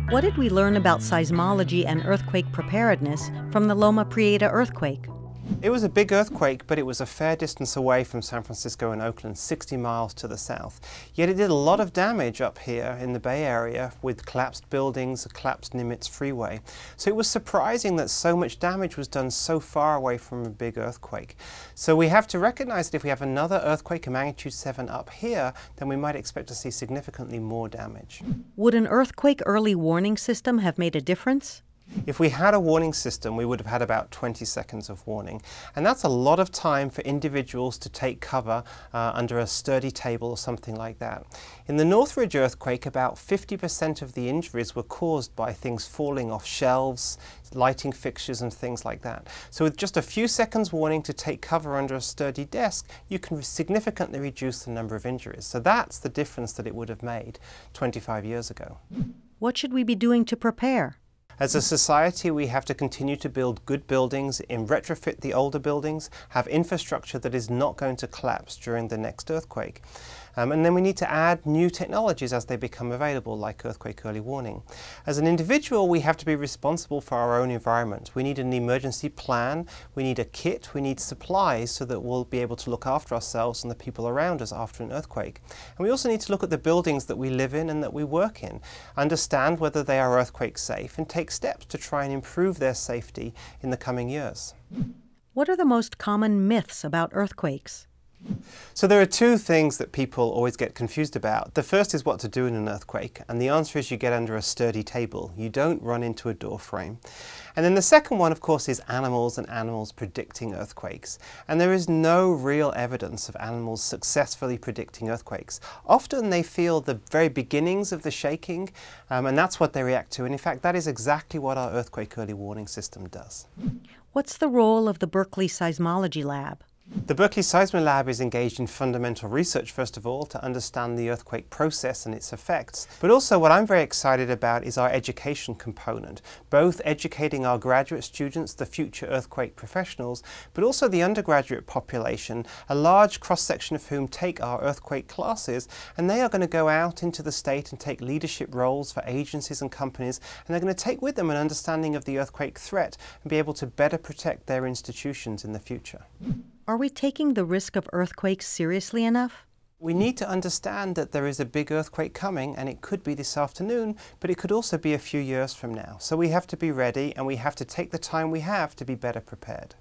What did we learn about seismology and earthquake preparedness from the Loma Prieta earthquake? It was a big earthquake, but it was a fair distance away from San Francisco and Oakland, 60 miles to the south. Yet it did a lot of damage up here in the Bay Area with collapsed buildings, a collapsed Nimitz freeway. So it was surprising that so much damage was done so far away from a big earthquake. So we have to recognize that if we have another earthquake, a magnitude 7 up here, then we might expect to see significantly more damage. Would an earthquake early warning system have made a difference? If we had a warning system, we would have had about 20 seconds of warning. And that's a lot of time for individuals to take cover under a sturdy table or something like that. In the Northridge earthquake, about 50% of the injuries were caused by things falling off shelves, lighting fixtures and things like that. So with just a few seconds warning to take cover under a sturdy desk, you can significantly reduce the number of injuries. So that's the difference that it would have made 25 years ago. What should we be doing to prepare? As a society, we have to continue to build good buildings, retrofit the older buildings, have infrastructure that is not going to collapse during the next earthquake. And then we need to add new technologies as they become available, like earthquake early warning. As an individual, we have to be responsible for our own environment. We need an emergency plan, we need a kit, we need supplies so that we'll be able to look after ourselves and the people around us after an earthquake. And we also need to look at the buildings that we live in and that we work in, understand whether they are earthquake safe, and take steps to try and improve their safety in the coming years. What are the most common myths about earthquakes? So there are two things that people always get confused about. The first is what to do in an earthquake, and the answer is you get under a sturdy table. You don't run into a door frame. And then the second one, of course, is animals and animals predicting earthquakes. And there is no real evidence of animals successfully predicting earthquakes. Often they feel the very beginnings of the shaking, and that's what they react to. And in fact, that is exactly what our earthquake early warning system does. What's the role of the Berkeley Seismology Lab? The Berkeley Seismolab is engaged in fundamental research, first of all, to understand the earthquake process and its effects. But also what I'm very excited about is our education component, both educating our graduate students, the future earthquake professionals, but also the undergraduate population, a large cross-section of whom take our earthquake classes, and they are going to go out into the state and take leadership roles for agencies and companies, and they're going to take with them an understanding of the earthquake threat and be able to better protect their institutions in the future. Are we taking the risk of earthquakes seriously enough? We need to understand that there is a big earthquake coming, and it could be this afternoon, but it could also be a few years from now. So we have to be ready, and we have to take the time we have to be better prepared.